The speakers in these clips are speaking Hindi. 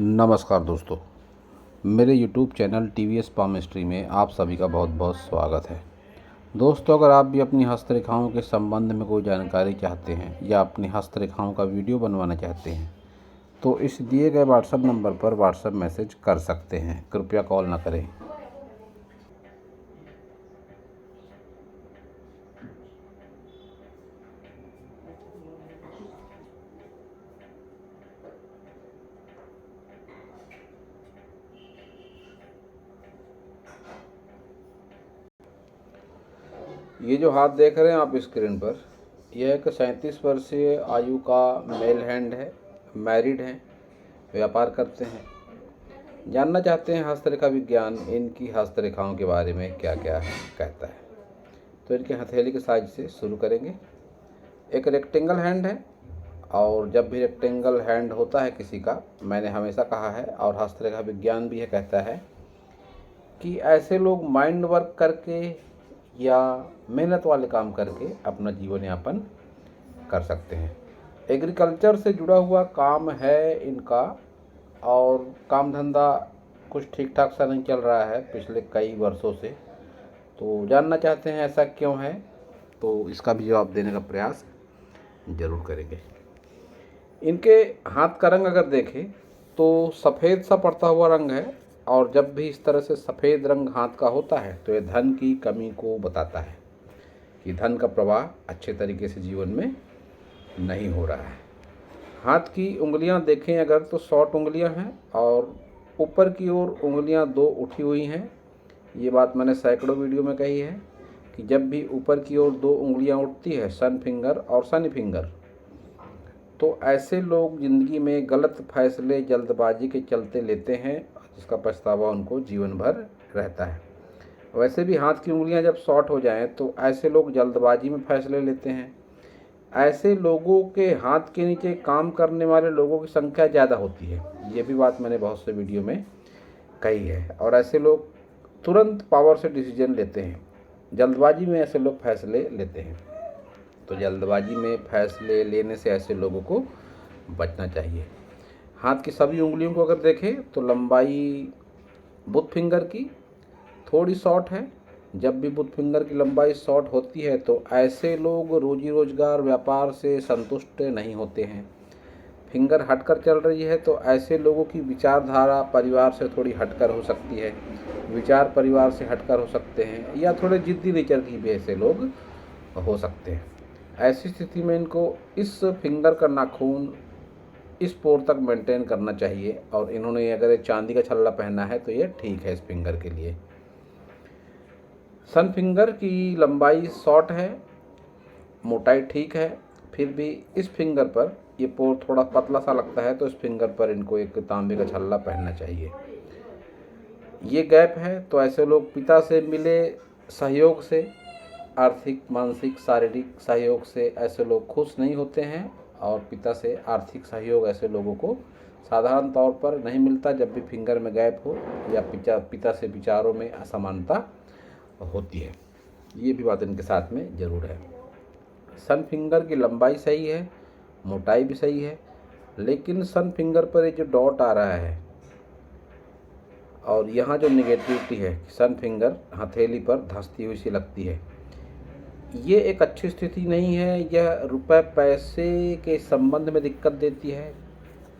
नमस्कार दोस्तों, मेरे YouTube चैनल TVS पामिस्ट्री में आप सभी का बहुत बहुत स्वागत है। दोस्तों, अगर आप भी अपनी हस्तरेखाओं के संबंध में कोई जानकारी चाहते हैं या अपनी हस्तरेखाओं का वीडियो बनवाना चाहते हैं तो इस दिए गए व्हाट्सएप नंबर पर व्हाट्सएप मैसेज कर सकते हैं। कृपया कॉल ना करें। ये जो हाथ देख रहे हैं आप स्क्रीन पर, यह एक 37 वर्षीय आयु का मेल हैंड है। मैरिड हैं, व्यापार करते हैं। जानना चाहते हैं हस्तरेखा विज्ञान इनकी हस्तरेखाओं के बारे में क्या क्या कहता है। तो इनके हथेली के साइज से शुरू करेंगे। एक रेक्टेंगल हैंड है, और जब भी रेक्टेंगल हैंड होता है किसी का, मैंने हमेशा कहा है और हस्तरेखा विज्ञान भी है कहता है कि ऐसे लोग माइंड वर्क करके या मेहनत वाले काम करके अपना जीवन यापन कर सकते हैं। एग्रीकल्चर से जुड़ा हुआ काम है इनका, और काम धंधा कुछ ठीक ठाक सा नहीं चल रहा है पिछले कई वर्षों से। तो जानना चाहते हैं ऐसा क्यों है, तो इसका भी जवाब देने का प्रयास ज़रूर करेंगे। इनके हाथ का रंग अगर देखें तो सफ़ेद सा पड़ता हुआ रंग है, और जब भी इस तरह से सफ़ेद रंग हाथ का होता है तो ये धन की कमी को बताता है कि धन का प्रवाह अच्छे तरीके से जीवन में नहीं हो रहा है। हाथ की उंगलियां देखें अगर तो शॉर्ट उंगलियां हैं, और ऊपर की ओर उंगलियां दो उठी हुई हैं। ये बात मैंने सैकड़ों वीडियो में कही है कि जब भी ऊपर की ओर दो उंगलियां उठती है, सन फिंगर और शनि फिंगर, तो ऐसे लोग ज़िंदगी में गलत फैसले जल्दबाजी के चलते लेते हैं, जिसका पछतावा उनको जीवन भर रहता है। वैसे भी हाथ की उंगलियां जब शॉर्ट हो जाएं तो ऐसे लोग जल्दबाजी में फैसले लेते हैं। ऐसे लोगों के हाथ के नीचे काम करने वाले लोगों की संख्या ज़्यादा होती है। ये भी बात मैंने बहुत से वीडियो में कही है। और ऐसे लोग तुरंत पावर से डिसीजन लेते हैं, जल्दबाजी में ऐसे लोग फैसले लेते हैं। तो जल्दबाजी में फैसले लेने से ऐसे लोगों को बचना चाहिए। हाथ की सभी उंगलियों को अगर देखें तो लंबाई बुध फिंगर की थोड़ी शॉर्ट है। जब भी बुध फिंगर की लंबाई शॉर्ट होती है तो ऐसे लोग रोजी रोजगार व्यापार से संतुष्ट नहीं होते हैं। फिंगर हटकर चल रही है तो ऐसे लोगों की विचारधारा परिवार से थोड़ी हटकर हो सकती है, विचार परिवार से हटकर हो सकते हैं, या थोड़े जिद्दी नेचर की भी ऐसे लोग हो सकते हैं। ऐसी स्थिति में इनको इस फिंगर का नाखून इस पोर तक मेंटेन करना चाहिए, और इन्होंने अगर चांदी का छल्ला पहना है तो ये ठीक है इस फिंगर के लिए। सन फिंगर की लंबाई शॉर्ट है, मोटाई ठीक है, फिर भी इस फिंगर पर ये पोर थोड़ा पतला सा लगता है, तो इस फिंगर पर इनको एक तांबे का छल्ला पहनना चाहिए। ये गैप है तो ऐसे लोग पिता से मिले सहयोग से, आर्थिक मानसिक शारीरिक सहयोग से ऐसे लोग खुश नहीं होते हैं, और पिता से आर्थिक सहयोग ऐसे लोगों को साधारण तौर पर नहीं मिलता जब भी फिंगर में गैप हो या पिता से विचारों में असमानता होती है। ये भी बात इनके साथ में ज़रूर है। सन फिंगर की लंबाई सही है, मोटाई भी सही है, लेकिन सन फिंगर पर ये जो डॉट आ रहा है और यहाँ जो निगेटिविटी है, सन फिंगर हथेली पर धंसती हुई सी लगती है, ये एक अच्छी स्थिति नहीं है। यह रुपए पैसे के संबंध में दिक्कत देती है।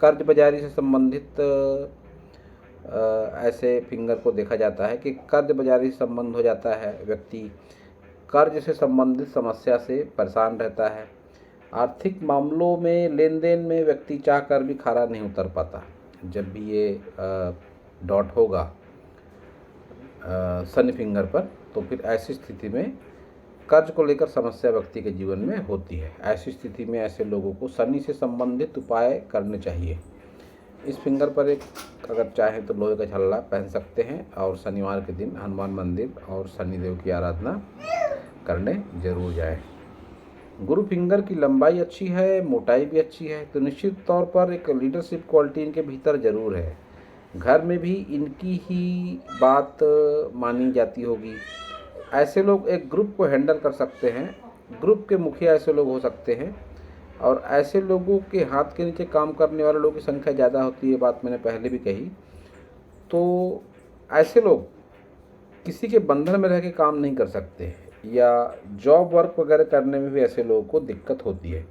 कर्ज बाजारी से संबंधित ऐसे फिंगर को देखा जाता है कि कर्ज बाजारी से संबंध हो जाता है, व्यक्ति कर्ज से संबंधित समस्या से परेशान रहता है। आर्थिक मामलों में लेन देन में व्यक्ति चाहकर भी खरा नहीं उतर पाता। जब भी ये डॉट होगा शनि फिंगर पर, तो फिर ऐसी स्थिति में कर्ज को लेकर समस्या व्यक्ति के जीवन में होती है। ऐसी स्थिति में ऐसे लोगों को शनि से संबंधित उपाय करने चाहिए। इस फिंगर पर एक अगर चाहें तो लोहे का छल्ला पहन सकते हैं, और शनिवार के दिन हनुमान मंदिर और शनिदेव की आराधना करने जरूर जाएं। गुरु फिंगर की लंबाई अच्छी है, मोटाई भी अच्छी है, तो निश्चित तौर पर एक लीडरशिप क्वालिटी इनके भीतर ज़रूर है। घर में भी इनकी ही बात मानी जाती होगी। ऐसे लोग एक ग्रुप को हैंडल कर सकते हैं, ग्रुप के मुखिया ऐसे लोग हो सकते हैं। और ऐसे लोगों के हाथ के नीचे काम करने वाले लोगों की संख्या ज़्यादा होती है, बात मैंने पहले भी कही। तो ऐसे लोग किसी के बंधन में रह के काम नहीं कर सकते, या जॉब वर्क वगैरह करने में भी ऐसे लोगों को दिक्कत होती है,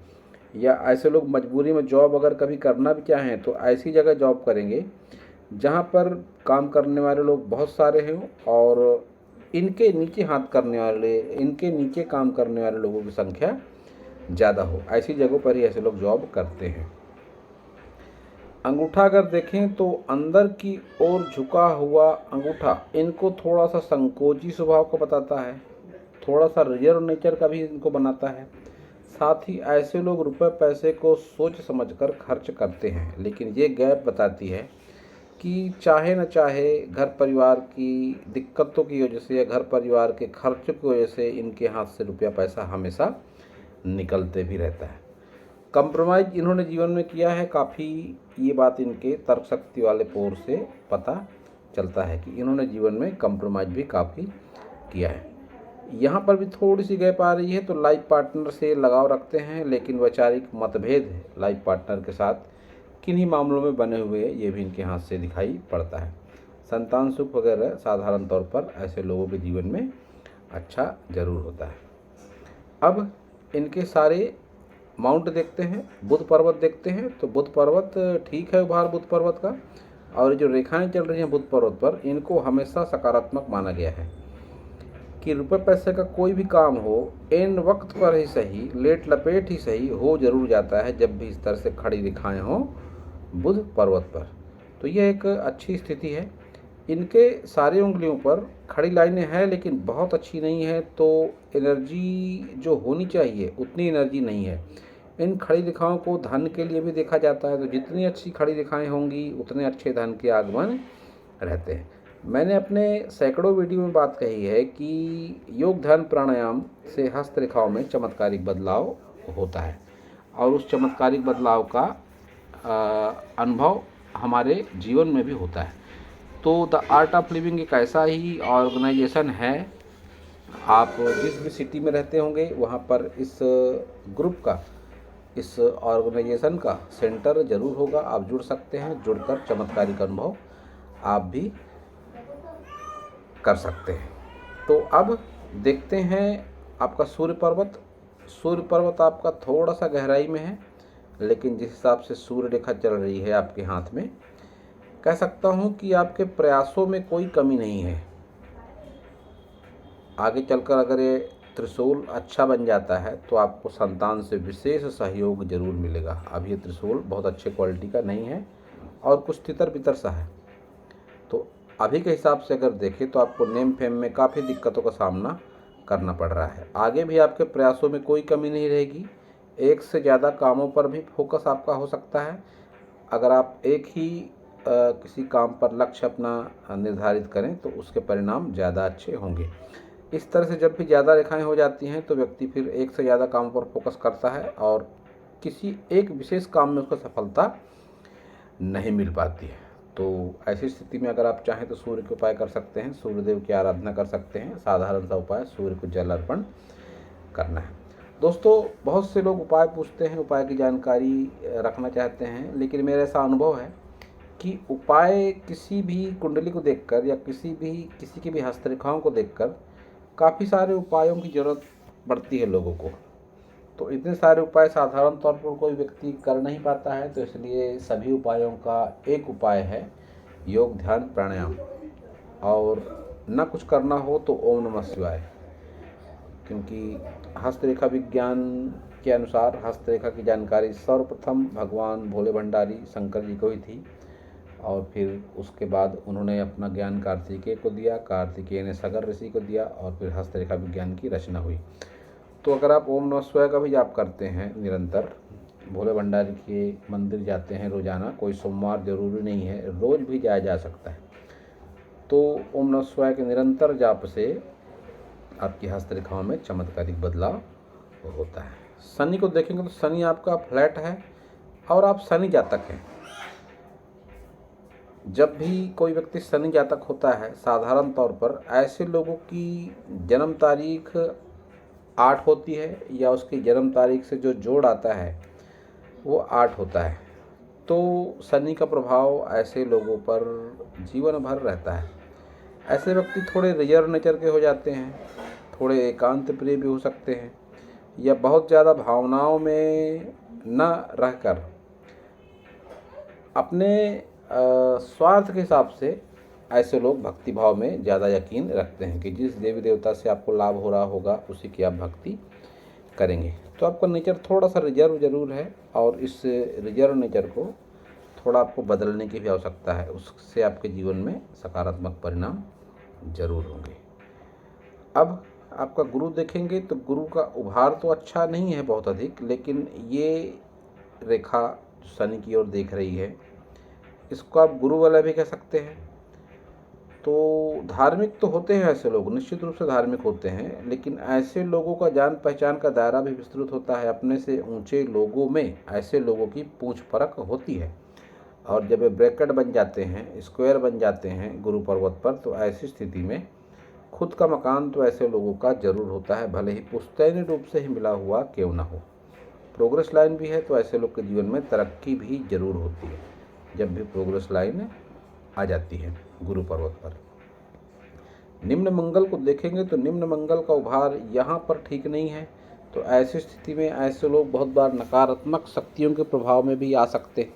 या ऐसे लोग मजबूरी में जॉब अगर कभी करना भी चाहें तो ऐसी जगह जॉब करेंगे जहाँ पर काम करने वाले लोग बहुत सारे हों और इनके नीचे इनके नीचे काम करने वाले लोगों की संख्या ज़्यादा हो। ऐसी जगहों पर ही ऐसे लोग जॉब करते हैं। अंगूठा अगर देखें तो अंदर की ओर झुका हुआ अंगूठा इनको थोड़ा सा संकोची स्वभाव को बताता है, थोड़ा सा रिजर्व नेचर का भी इनको बनाता है। साथ ही ऐसे लोग रुपए पैसे को सोच समझकर खर्च करते हैं, लेकिन ये गैप बताती है कि चाहे न चाहे घर परिवार की दिक्कतों की वजह से या घर परिवार के खर्च की वजह से इनके हाथ से रुपया पैसा हमेशा निकलते भी रहता है। कंप्रोमाइज़ इन्होंने जीवन में किया है काफ़ी, ये बात इनके तर्क शक्ति वाले पोर से पता चलता है कि इन्होंने जीवन में कंप्रोमाइज़ भी काफ़ी किया है। यहाँ पर भी थोड़ी सी गैप आ रही है, तो लाइफ पार्टनर से लगाव रखते हैं, लेकिन वैचारिक मतभेद है लाइफ पार्टनर के साथ किन्हीं मामलों में बने हुए, ये भी इनके हाथ से दिखाई पड़ता है। संतान सुख वगैरह साधारण तौर पर ऐसे लोगों के जीवन में अच्छा जरूर होता है। अब इनके सारे माउंट देखते हैं, बुध पर्वत देखते हैं। तो बुध पर्वत ठीक है, उभार बुध पर्वत का, और जो रेखाएं चल रही हैं बुध पर्वत पर, इनको हमेशा सकारात्मक माना गया है कि रुपए पैसे का कोई भी काम हो एन वक्त पर ही सही, लेट लपेट ही सही, हो जरूर जाता है जब भी इस तरह से खड़ी रेखाएं हों बुध पर्वत पर। तो यह एक अच्छी स्थिति है। इनके सारी उंगलियों पर खड़ी लाइनें हैं, लेकिन बहुत अच्छी नहीं है, तो एनर्जी जो होनी चाहिए उतनी एनर्जी नहीं है। इन खड़ी रेखाओं को धन के लिए भी देखा जाता है, तो जितनी अच्छी खड़ी रेखाएं होंगी उतने अच्छे धन के आगमन रहते हैं। मैंने अपने सैकड़ों वीडियो में बात कही है कि योग ध्यान प्राणायाम से हस्त रेखाओं में चमत्कारिक बदलाव होता है, और उस चमत्कारिक बदलाव का अनुभव हमारे जीवन में भी होता है। तो द आर्ट ऑफ लिविंग एक ऐसा ही ऑर्गेनाइजेशन है, आप जिस भी सिटी में रहते होंगे वहाँ पर इस ग्रुप का, इस ऑर्गेनाइजेशन का सेंटर जरूर होगा। आप जुड़ सकते हैं, जुड़कर चमत्कारिक अनुभव आप भी कर सकते हैं। तो अब देखते हैं आपका सूर्य पर्वत। सूर्य पर्वत आपका थोड़ा सा गहराई में है, लेकिन जिस हिसाब से सूर्य रेखा चल रही है आपके हाथ में, कह सकता हूँ कि आपके प्रयासों में कोई कमी नहीं है। आगे चलकर अगर ये त्रिशूल अच्छा बन जाता है तो आपको संतान से विशेष सहयोग जरूर मिलेगा। अब ये त्रिशूल बहुत अच्छे क्वालिटी का नहीं है और कुछ तितर बितर सा है, तो अभी के हिसाब से अगर देखें तो आपको नेम फेम में काफ़ी दिक्कतों का सामना करना पड़ रहा है। आगे भी आपके प्रयासों में कोई कमी नहीं रहेगी। एक से ज़्यादा कामों पर भी फोकस आपका हो सकता है। अगर आप एक ही किसी काम पर लक्ष्य अपना निर्धारित करें तो उसके परिणाम ज़्यादा अच्छे होंगे। इस तरह से जब भी ज़्यादा रेखाएं हो जाती हैं तो व्यक्ति फिर एक से ज़्यादा कामों पर फोकस करता है और किसी एक विशेष काम में उसको सफलता नहीं मिल पाती है। तो ऐसी स्थिति में अगर आप चाहें तो सूर्य के उपाय कर सकते हैं, सूर्यदेव की आराधना कर सकते हैं। साधारण सा उपाय, सूर्य को जल अर्पण करना है। दोस्तों, बहुत से लोग उपाय पूछते हैं, उपाय की जानकारी रखना चाहते हैं, लेकिन मेरा ऐसा अनुभव है कि उपाय किसी भी कुंडली को देखकर या किसी की भी हस्तरेखाओं को देखकर काफ़ी सारे उपायों की ज़रूरत पड़ती है लोगों को। तो इतने सारे उपाय साधारण तौर पर कोई व्यक्ति कर नहीं पाता है, तो इसलिए सभी उपायों का एक उपाय है योग ध्यान प्राणायाम। और न कुछ करना हो तो ओम नमः शिवाय, क्योंकि हस्तरेखा विज्ञान के अनुसार हस्तरेखा की जानकारी सर्वप्रथम भगवान भोले भंडारी शंकर जी को ही थी, और फिर उसके बाद उन्होंने अपना ज्ञान कार्तिकेय को दिया, कार्तिकेय ने सगर ऋषि को दिया, और फिर हस्तरेखा विज्ञान की रचना हुई। तो अगर आप ओम नमः शिवाय का भी जाप करते हैं निरंतर, भोले भंडारी के मंदिर जाते हैं रोज़ाना, कोई सोमवार जरूरी नहीं है, रोज़ भी जाया जा सकता है, तो ओम नमः शिवाय के निरंतर जाप से आपकी हस्तरेखाओं में चमत्कारिक बदलाव होता है। शनि को देखेंगे तो शनि आपका फ्लैट है और आप शनि जातक हैं। जब भी कोई व्यक्ति शनि जातक होता है, साधारण तौर पर ऐसे लोगों की जन्म तारीख 8 होती है, या उसकी जन्म तारीख से जो जोड़ आता है वो 8 होता है। तो शनि का प्रभाव ऐसे लोगों पर जीवन भर रहता है। ऐसे व्यक्ति थोड़े रिजर्व नेचर के हो जाते हैं, थोड़े एकांत प्रिय भी हो सकते हैं, या बहुत ज़्यादा भावनाओं में न रहकर अपने स्वार्थ के हिसाब से ऐसे लोग भक्ति भाव में ज़्यादा यकीन रखते हैं कि जिस देवी देवता से आपको लाभ हो रहा होगा उसी की आप भक्ति करेंगे। तो आपका नेचर थोड़ा सा रिजर्व जरूर है, और इस रिजर्व नेचर को थोड़ा आपको बदलने की भी आवश्यकता है। उससे आपके जीवन में सकारात्मक परिणाम जरूर होंगे। अब आपका गुरु देखेंगे तो गुरु का उभार तो अच्छा नहीं है बहुत अधिक, लेकिन ये रेखा शनि की ओर देख रही है, इसको आप गुरु वाला भी कह सकते हैं। तो धार्मिक तो होते हैं ऐसे लोग, निश्चित रूप से धार्मिक होते हैं, लेकिन ऐसे लोगों का जान पहचान का दायरा भी विस्तृत होता है। अपने से ऊंचे लोगों में ऐसे लोगों की पूछ परख होती है, और जब ये ब्रैकेट बन जाते हैं, स्क्वायर बन जाते हैं गुरु पर्वत पर, तो ऐसी स्थिति में खुद का मकान तो ऐसे लोगों का जरूर होता है, भले ही पुश्तैनी रूप से ही मिला हुआ क्यों ना हो। प्रोग्रेस लाइन भी है तो ऐसे लोग के जीवन में तरक्की भी जरूर होती है जब भी प्रोग्रेस लाइन आ जाती है गुरु पर्वत पर। निम्न मंगल को देखेंगे तो निम्न मंगल का उभार यहाँ पर ठीक नहीं है। तो ऐसी स्थिति में ऐसे लोग बहुत बार नकारात्मक शक्तियों के प्रभाव में भी आ सकते हैं।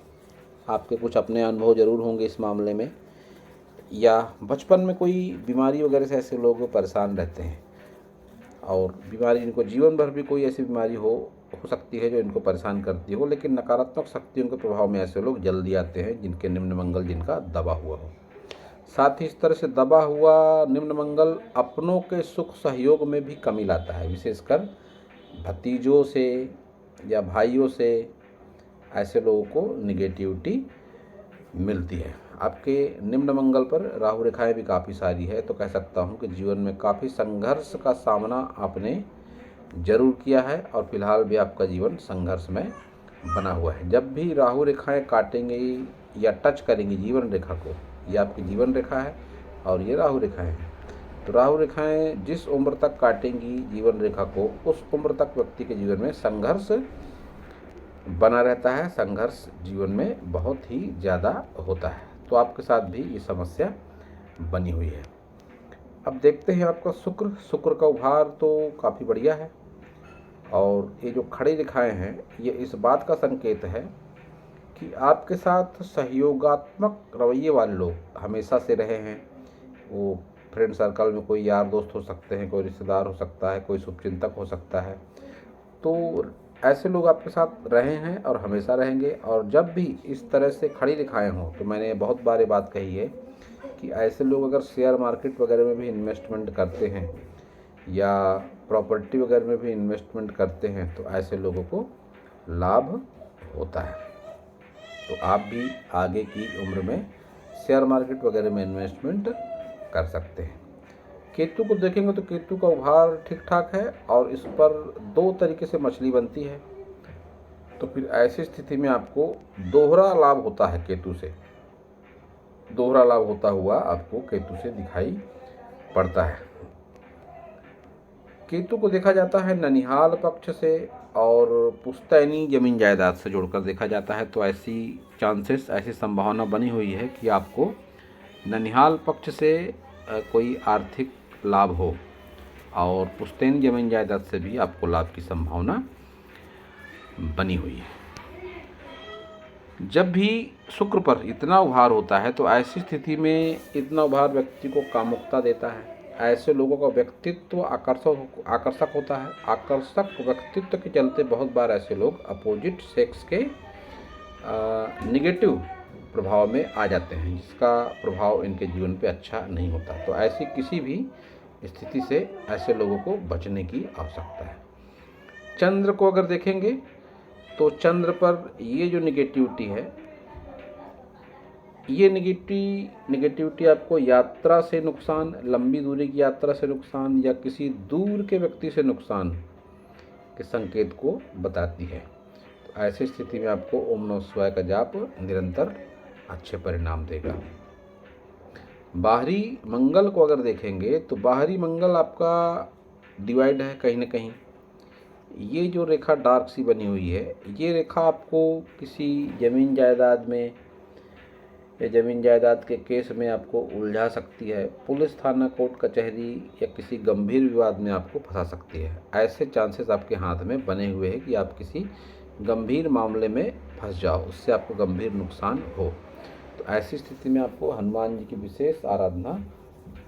आपके कुछ अपने अनुभव जरूर होंगे इस मामले में, या बचपन में कोई बीमारी वगैरह से ऐसे लोग परेशान रहते हैं, और बीमारी इनको जीवन भर भी कोई ऐसी बीमारी हो सकती है जो इनको परेशान करती हो, लेकिन नकारात्मक शक्तियों के प्रभाव में ऐसे लोग जल्दी आते हैं जिनके निम्न मंगल जिनका दबा हुआ हो। साथ ही इस तरह से दबा हुआ निम्न मंगल अपनों के सुख सहयोग में भी कमी लाता है, विशेषकर भतीजों से या भाइयों से ऐसे लोगों को निगेटिविटी मिलती है। आपके निम्न मंगल पर राहु रेखाएं भी काफ़ी सारी है, तो कह सकता हूँ कि जीवन में काफ़ी संघर्ष का सामना आपने जरूर किया है, और फिलहाल भी आपका जीवन संघर्ष में बना हुआ है। जब भी राहु रेखाएं काटेंगे या टच करेंगी जीवन रेखा को, ये आपकी जीवन रेखा है और ये राहु रेखाएं हैं, तो राहु रेखाएं जिस उम्र तक काटेंगी जीवन रेखा को, उस उम्र तक व्यक्ति के जीवन में संघर्ष बना रहता है। संघर्ष जीवन में बहुत ही ज़्यादा होता है। तो आपके साथ भी ये समस्या बनी हुई है। अब देखते हैं आपका शुक्र का उभार तो काफ़ी बढ़िया है, और ये जो खड़ी रेखाएं हैं ये इस बात का संकेत है कि आपके साथ सहयोगात्मक रवैये वाले लोग हमेशा से रहे हैं। वो फ्रेंड सर्कल में कोई यार दोस्त हो सकते हैं, कोई रिश्तेदार हो सकता है, कोई शुभचिंतक हो सकता है। तो ऐसे लोग आपके साथ रहे हैं और हमेशा रहेंगे। और जब भी इस तरह से खड़ी रेखाएं हों, तो मैंने बहुत बार ये बात कही है कि ऐसे लोग अगर शेयर मार्केट वगैरह में भी इन्वेस्टमेंट करते हैं या प्रॉपर्टी वगैरह में भी इन्वेस्टमेंट करते हैं, तो ऐसे लोगों को लाभ होता है। तो आप भी आगे की उम्र में शेयर मार्केट वगैरह में इन्वेस्टमेंट कर सकते हैं। केतु को देखेंगे तो केतु का उभार ठीक ठाक है, और इस पर 2 तरीके से मछली बनती है। तो फिर ऐसी स्थिति में आपको दोहरा लाभ होता है केतु से, दोहरा लाभ होता हुआ आपको केतु से दिखाई पड़ता है। केतु को देखा जाता है ननिहाल पक्ष से और पुश्तैनी जमीन जायदाद से जोड़कर देखा जाता है। तो ऐसी चांसेस, ऐसी संभावना बनी हुई है कि आपको ननिहाल पक्ष से कोई आर्थिक लाभ हो, और पुश्तैनी जमीन जायदाद से भी आपको लाभ की संभावना बनी हुई है। जब भी शुक्र पर इतना उभार होता है तो ऐसी स्थिति में इतना उभार व्यक्ति को कामुकता देता है। ऐसे लोगों का व्यक्तित्व आकर्षक होता है। आकर्षक व्यक्तित्व के चलते बहुत बार ऐसे लोग अपोजिट सेक्स के निगेटिव प्रभाव में आ जाते हैं, जिसका प्रभाव इनके जीवन पे अच्छा नहीं होता। तो ऐसी किसी भी स्थिति से ऐसे लोगों को बचने की आवश्यकता है। चंद्र को अगर देखेंगे तो चंद्र पर ये जो निगेटिविटी है, ये निगेटिविटी आपको यात्रा से नुकसान, लंबी दूरी की यात्रा से नुकसान, या किसी दूर के व्यक्ति से नुकसान के संकेत को बताती है। तो ऐसी स्थिति में आपको ओम नमः शिवाय का जाप निरंतर अच्छे परिणाम देगा। बाहरी मंगल को अगर देखेंगे तो बाहरी मंगल आपका डिवाइड है कहीं ना कहीं। ये जो रेखा डार्क सी बनी हुई है, ये रेखा आपको किसी ज़मीन जायदाद में या ज़मीन जायदाद के केस में आपको उलझा सकती है, पुलिस थाना कोर्ट कचहरी या किसी गंभीर विवाद में आपको फंसा सकती है। ऐसे चांसेस आपके हाथ में बने हुए हैं कि आप किसी गंभीर मामले में फंस जाओ, उससे आपको गंभीर नुकसान हो। तो ऐसी स्थिति में आपको हनुमान जी की विशेष आराधना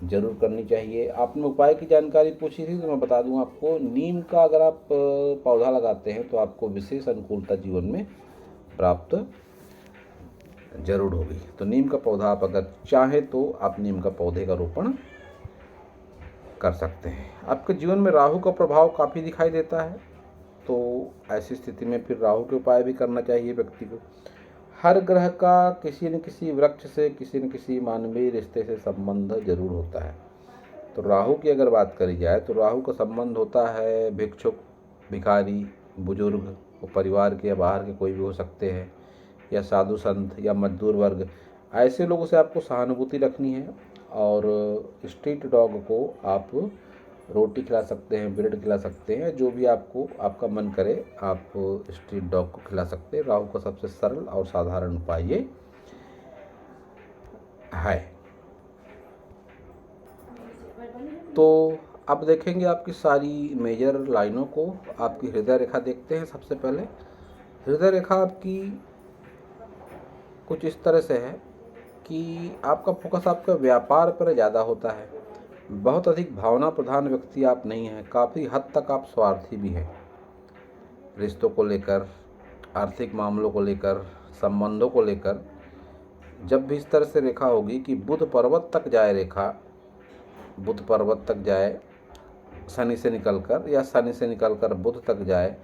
जरूर करनी चाहिए। आपने उपाय की जानकारी पूछी थी, तो मैं बता दूं आपको, नीम का अगर आप पौधा लगाते हैं तो आपको विशेष अनुकूलता जीवन में प्राप्त जरूर होगी। तो नीम का पौधा आप अगर चाहें तो आप नीम का पौधे का रोपण कर सकते हैं। आपके जीवन में राहु का प्रभाव काफ़ी दिखाई देता है, तो ऐसी स्थिति में फिर राहु के उपाय भी करना चाहिए व्यक्ति को। हर ग्रह का किसी न किसी वृक्ष से, किसी न किसी मानवीय रिश्ते से संबंध जरूर होता है। तो राहु की अगर बात करी जाए तो राहु का संबंध होता है भिक्षुक, भिखारी, बुजुर्ग, वो परिवार के या बाहर के कोई भी हो सकते हैं, या साधु संत या मजदूर वर्ग। ऐसे लोगों से आपको सहानुभूति रखनी है। और स्ट्रीट डॉग को आप रोटी खिला सकते हैं, ब्रेड खिला सकते हैं, जो भी आपको आपका मन करे आप स्ट्रीट डॉग को खिला सकते हैं। राहु का सबसे सरल और साधारण उपाय ये है। तो अब देखेंगे आपकी सारी मेजर लाइनों को। आपकी हृदय रेखा देखते हैं। सबसे पहले हृदय रेखा आपकी कुछ इस तरह से है कि आपका फोकस आपका व्यापार पर ज़्यादा होता है। बहुत अधिक भावना प्रधान व्यक्ति आप नहीं हैं, काफ़ी हद तक आप स्वार्थी भी हैं। रिश्तों को लेकर, आर्थिक मामलों को लेकर, संबंधों को लेकर जब भी इस तरह से रेखा होगी कि बुध पर्वत तक जाए रेखा, बुध पर्वत तक जाए शनि से निकलकर, या शनि से निकलकर बुध तक जाए,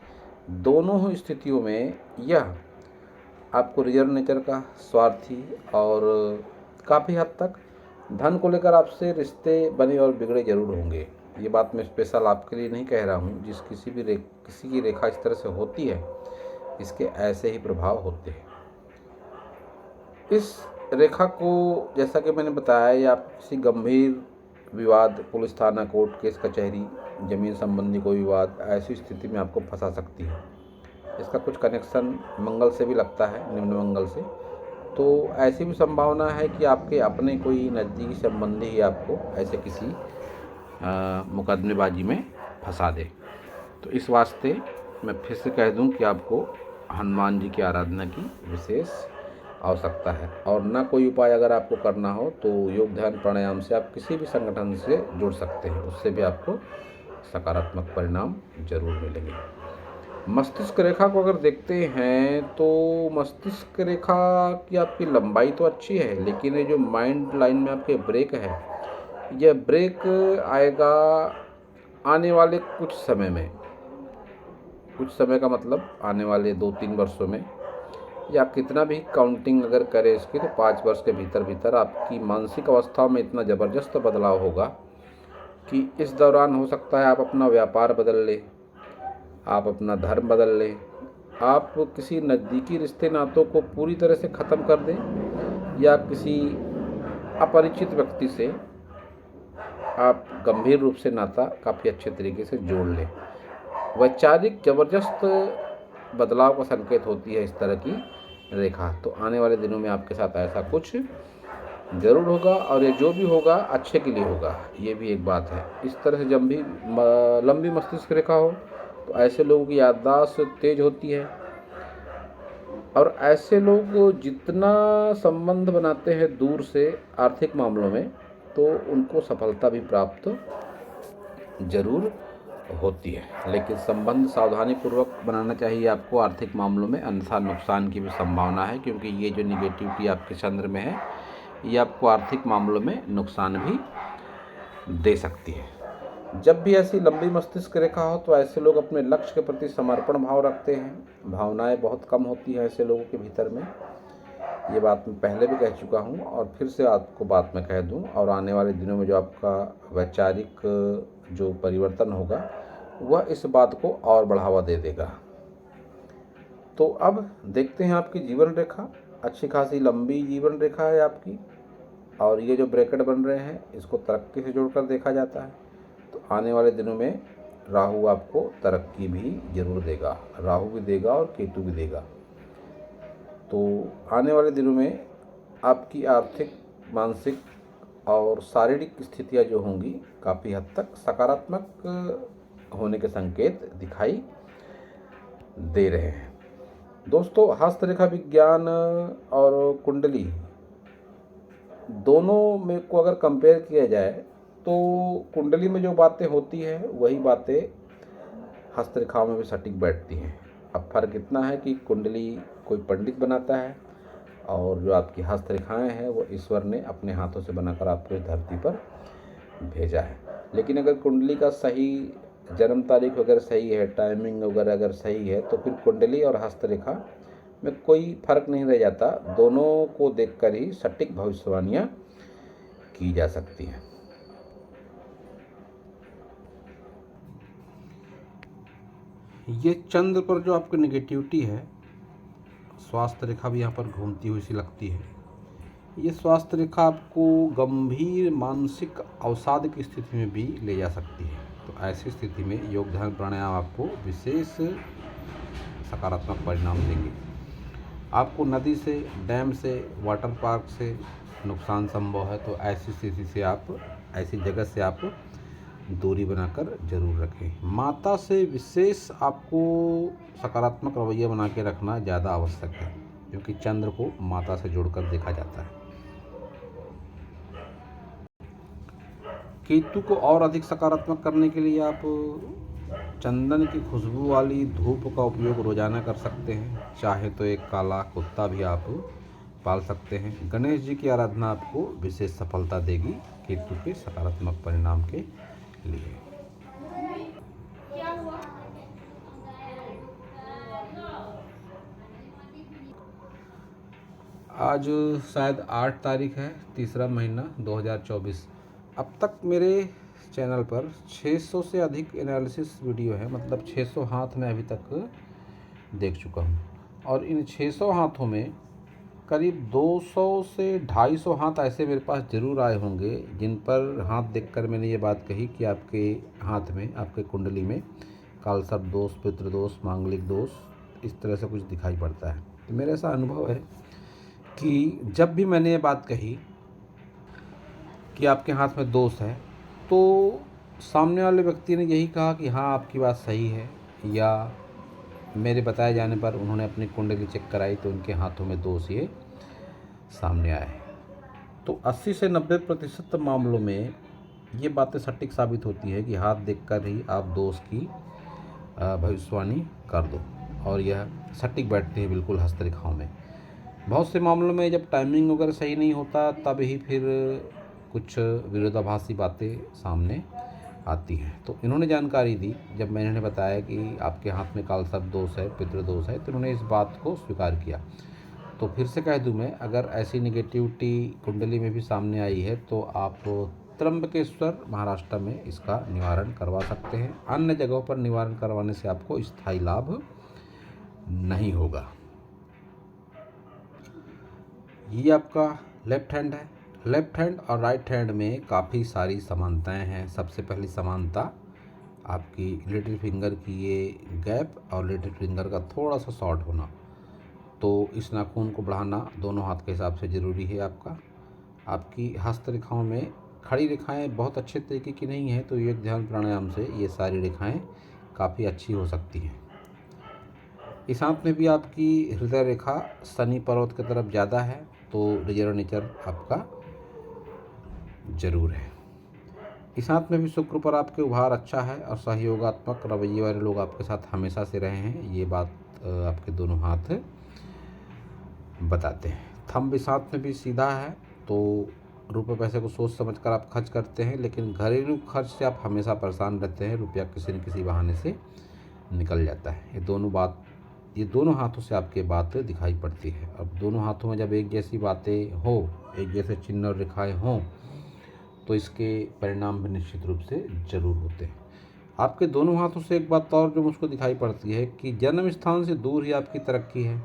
दोनों ही स्थितियों में यह आपको रिजर्व नेचर का, स्वार्थी और काफ़ी हद तक धन को लेकर आपसे रिश्ते बने और बिगड़े जरूर होंगे। ये बात मैं स्पेशल आपके लिए नहीं कह रहा हूँ। किसी की रेखा इस तरह से होती है, इसके ऐसे ही प्रभाव होते हैं। इस रेखा को जैसा कि मैंने बताया, ये आप किसी गंभीर विवाद, पुलिस थाना कोर्ट केस कचहरी, जमीन संबंधी कोई विवाद, ऐसी स्थिति में आपको फंसा सकती है। इसका कुछ कनेक्शन मंगल से भी लगता है, निम्न मंगल से। तो ऐसी भी संभावना है कि आपके अपने कोई नज़दीकी संबंधी ही आपको ऐसे किसी मुकदमेबाजी में फंसा दे। तो इस वास्ते मैं फिर से कह दूं कि आपको हनुमान जी की आराधना की विशेष आवश्यकता है। और ना कोई उपाय अगर आपको करना हो तो योग ध्यान प्राणायाम से आप किसी भी संगठन से जुड़ सकते हैं, उससे भी आपको सकारात्मक परिणाम जरूर मिलेंगे। मस्तिष्क रेखा को अगर देखते हैं तो मस्तिष्क रेखा की आपकी लंबाई तो अच्छी है, लेकिन ये जो माइंड लाइन में आपके ब्रेक है, यह ब्रेक आएगा आने वाले कुछ समय में। कुछ समय का मतलब आने वाले 2-3 वर्षों में, या कितना भी काउंटिंग अगर करें इसकी, तो 5 वर्ष के भीतर भीतर आपकी मानसिक अवस्था में इतना ज़बरदस्त बदलाव होगा कि इस दौरान हो सकता है आप अपना व्यापार बदल लें, आप अपना धर्म बदल लें, आप किसी नज़दीकी रिश्ते नातों को पूरी तरह से ख़त्म कर दें, या किसी अपरिचित व्यक्ति से आप गंभीर रूप से नाता काफ़ी अच्छे तरीके से जोड़ लें। वैचारिक ज़बरदस्त बदलाव का संकेत होती है इस तरह की रेखा। तो आने वाले दिनों में आपके साथ ऐसा कुछ ज़रूर होगा, और ये जो भी होगा अच्छे के लिए होगा, ये भी एक बात है। इस तरह से जब भी लंबी मस्तिष्क रेखा हो तो ऐसे लोगों की याददाश्त तेज होती है, और ऐसे लोग जितना संबंध बनाते हैं दूर से आर्थिक मामलों में, तो उनको सफलता भी प्राप्त जरूर होती है। लेकिन संबंध सावधानी पूर्वक बनाना चाहिए आपको आर्थिक मामलों में, अन्यथा नुकसान की भी संभावना है, क्योंकि ये जो निगेटिविटी आपके चंद्र में है, ये आपको आर्थिक मामलों में नुकसान भी दे सकती है। जब भी ऐसी लंबी मस्तिष्क रेखा हो तो ऐसे लोग अपने लक्ष्य के प्रति समर्पण भाव रखते हैं। भावनाएं बहुत कम होती हैं ऐसे लोगों के भीतर में। ये बात मैं पहले भी कह चुका हूँ और फिर से आपको बात मैं कह दूँ। और आने वाले दिनों में जो आपका वैचारिक जो परिवर्तन होगा वह इस बात को और बढ़ावा दे देगा। तो अब देखते हैं आपकी जीवन रेखा। अच्छी खासी लंबी जीवन रेखा है आपकी, और ये जो ब्रैकेट बन रहे हैं इसको तरक्की से जोड़कर देखा जाता है। तो आने वाले दिनों में राहु आपको तरक्की भी जरूर देगा, राहु भी देगा और केतु भी देगा। तो आने वाले दिनों में आपकी आर्थिक, मानसिक और शारीरिक स्थितियां जो होंगी काफ़ी हद तक सकारात्मक होने के संकेत दिखाई दे रहे हैं। दोस्तों, हस्तरेखा विज्ञान और कुंडली दोनों में को अगर कंपेयर किया जाए तो कुंडली में जो बातें होती हैं वही बातें हस्तरेखाओं में भी सटीक बैठती हैं। अब फर्क इतना है कि कुंडली कोई पंडित बनाता है और जो आपकी हस्तरेखाएं हैं वो ईश्वर ने अपने हाथों से बनाकर आपको इस धरती पर भेजा है। लेकिन अगर कुंडली का सही जन्म तारीख वगैरह सही है, टाइमिंग वगैरह अगर सही है, तो फिर कुंडली और हस्तरेखा में कोई फर्क नहीं रह जाता। दोनों को देखकर ही सटीक भविष्यवाणियाँ की जा सकती हैं। ये चंद्र पर जो आपकी नेगेटिविटी है, स्वास्थ्य रेखा भी यहाँ पर घूमती हुई सी लगती है। ये स्वास्थ्य रेखा आपको गंभीर मानसिक अवसाद की स्थिति में भी ले जा सकती है। तो ऐसी स्थिति में योग ध्यान प्राणायाम आपको विशेष सकारात्मक परिणाम देंगे। आपको नदी से, डैम से, वाटर पार्क से नुकसान संभव है, तो ऐसी स्थिति से आप, ऐसी जगह से आप दूरी बनाकर जरूर रखें। माता से विशेष आपको सकारात्मक रवैया बना के रखना ज़्यादा आवश्यक है, क्योंकि चंद्र को माता से जोड़कर देखा जाता है। केतु को और अधिक सकारात्मक करने के लिए आप चंदन की खुशबू वाली धूप का उपयोग रोजाना कर सकते हैं। चाहे तो एक काला कुत्ता भी आप पाल सकते हैं। गणेश जी की आराधना आपको विशेष सफलता देगी केतु के सकारात्मक परिणाम के लिए। आज शायद 8 तारीख है, तीसरा महीना 2024। अब तक मेरे चैनल पर 600 से अधिक एनालिसिस वीडियो है, मतलब 600 हाथ मैं अभी तक देख चुका हूँ। और इन 600 हाथों में करीब 200 से 250 हाथ ऐसे मेरे पास ज़रूर आए होंगे जिन पर हाथ देखकर मैंने ये बात कही कि आपके हाथ में, आपके कुंडली में कालसर्प दोष, पितृदोष, मांगलिक दोष इस तरह से कुछ दिखाई पड़ता है। तो मेरा ऐसा अनुभव है कि जब भी मैंने ये बात कही कि आपके हाथ में दोष है, तो सामने वाले व्यक्ति ने यही कहा कि हाँ आपकी बात सही है, या मेरे बताए जाने पर उन्होंने अपनी कुंडली चेक कराई तो उनके हाथों में दोष ये सामने आए। तो 80 से 90% मामलों में ये बातें सटीक साबित होती है कि हाथ देखकर ही आप दोष की भविष्यवाणी कर दो, और यह सटीक बैठती है बिल्कुल हस्तरेखाओं में। बहुत से मामलों में जब टाइमिंग वगैरह सही नहीं होता तब ही फिर कुछ विरोधाभासी बातें सामने आती हैं। तो इन्होंने जानकारी दी, जब मैंने इन्हें बताया कि आपके हाथ में कालसर्प दोष है, पितृदोष है, तो इन्होंने इस बात को स्वीकार किया। तो फिर से कह दूं मैं, अगर ऐसी निगेटिविटी कुंडली में भी सामने आई है तो आप त्र्यंबकेश्वर महाराष्ट्र में इसका निवारण करवा सकते हैं। अन्य जगहों पर निवारण करवाने से आपको स्थायी लाभ नहीं होगा। ये आपका लेफ्ट हैंड है। लेफ्ट हैंड और राइट हैंड में काफ़ी सारी समानताएं हैं। सबसे पहली समानता आपकी लिटिल फिंगर की ये गैप और लिटिल फिंगर का थोड़ा सा शॉर्ट होना। तो इस नाखून को बढ़ाना दोनों हाथ के हिसाब से ज़रूरी है। आपकी हस्तरेखाओं में खड़ी रेखाएं बहुत अच्छे तरीके की नहीं है, तो योग ध्यान प्राणायाम से ये सारी रेखाएं काफ़ी अच्छी हो सकती हैं। इस हाथ में भी आपकी हृदय रेखा शनि पर्वत की तरफ ज़्यादा है, तो रिजर्व नेचर आपका जरूर है। इस हाथ में भी शुक्र पर आपके उभार अच्छा है और सहयोगात्मक रवैये वाले लोग आपके साथ हमेशा से रहे हैं, ये बात आपके दोनों हाथ बताते हैं। थंब इस हाथ में भी सीधा है, तो रुपये पैसे को सोच समझ कर आप खर्च करते हैं, लेकिन घरेलू खर्च से आप हमेशा परेशान रहते हैं। रुपया किसी न किसी बहाने से निकल जाता है। ये दोनों हाथों से आपके बात दिखाई पड़ती है। अब दोनों हाथों में जब एक जैसी बातें हो, एक जैसे चिन्ह और रेखाएं हों, तो इसके परिणाम भी निश्चित रूप से जरूर होते हैं। आपके दोनों हाथों से एक बात और जो मुझको दिखाई पड़ती है कि जन्म स्थान से दूर ही आपकी तरक्की है।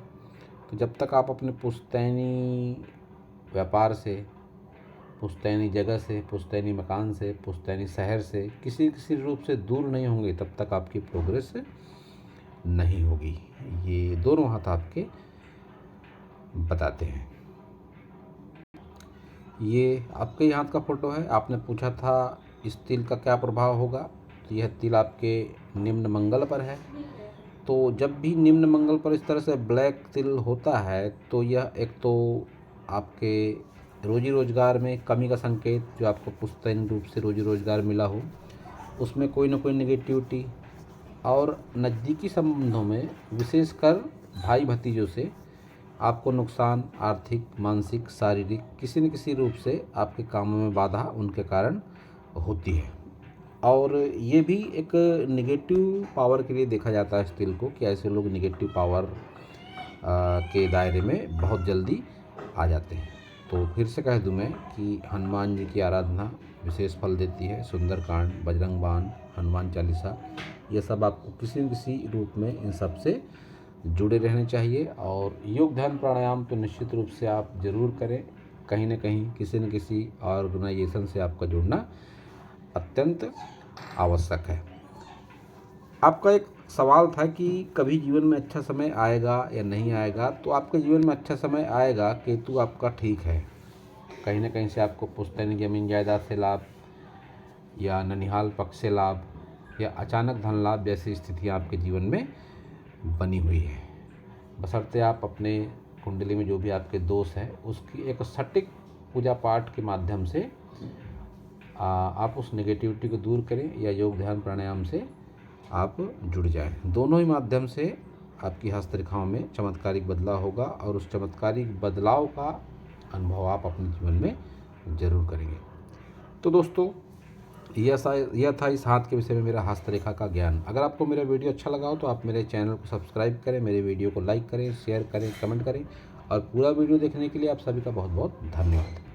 तो जब तक आप अपने पुश्तैनी व्यापार से पुश्तैनी जगह से, पुश्तैनी मकान से, पुश्तैनी शहर से किसी रूप से दूर नहीं होंगे तब तक आपकी प्रोग्रेस नहीं होगी। ये दोनों हाथ आपके बताते हैं। ये आपके ही हाथ का फोटो है। आपने पूछा था इस तिल का क्या प्रभाव होगा, तो यह तिल आपके निम्न मंगल पर है। तो जब भी निम्न मंगल पर इस तरह से ब्लैक तिल होता है तो यह एक तो आपके रोजी रोजगार में कमी का संकेत, जो आपको पुश्तैनी रूप से रोजी रोजगार मिला हो उसमें कोई ना कोई नेगेटिविटी, और नज़दीकी संबंधों में विशेषकर भाई भतीजों से आपको नुकसान, आर्थिक, मानसिक, शारीरिक किसी न किसी रूप से आपके कामों में बाधा उनके कारण होती है। और ये भी एक निगेटिव पावर के लिए देखा जाता है इस तिल को, कि ऐसे लोग निगेटिव पावर के दायरे में बहुत जल्दी आ जाते हैं। तो फिर से कह दूं मैं कि हनुमान जी की आराधना विशेष फल देती है। सुंदरकांड, बजरंग बाण, हनुमान चालीसा, ये सब आपको किसी न किसी रूप में इन सब से जुड़े रहने चाहिए। और योग ध्यान प्राणायाम तो निश्चित रूप से आप ज़रूर करें। कहीं न कहीं किसी न किसी ऑर्गेनाइजेशन से आपका जुड़ना अत्यंत आवश्यक है। आपका एक सवाल था कि कभी जीवन में अच्छा समय आएगा या नहीं आएगा। तो आपके जीवन में अच्छा समय आएगा। केतु आपका ठीक है, कहीं ना कहीं से आपको पुश्तैनी जमीन जायदाद से लाभ, या ननिहाल पक्ष से लाभ, या अचानक धन लाभ जैसी स्थितियाँ आपके जीवन में बनी हुई है। बशर्ते आप अपने कुंडली में जो भी आपके दोष है उसकी एक सटीक पूजा पाठ के माध्यम से आप उस नेगेटिविटी को दूर करें, या योग ध्यान प्राणायाम से आप जुड़ जाएं। दोनों ही माध्यम से आपकी हस्तरेखाओं में चमत्कारिक बदलाव होगा, और उस चमत्कारिक बदलाव का अनुभव आप अपने जीवन में ज़रूर करेंगे। तो दोस्तों, यह था इस हाथ के विषय में मेरा हस्तरेखा का ज्ञान। अगर आपको मेरा वीडियो अच्छा लगा हो तो आप मेरे चैनल को सब्सक्राइब करें, मेरे वीडियो को लाइक करें, शेयर करें, कमेंट करें, और पूरा वीडियो देखने के लिए आप सभी का बहुत बहुत धन्यवाद।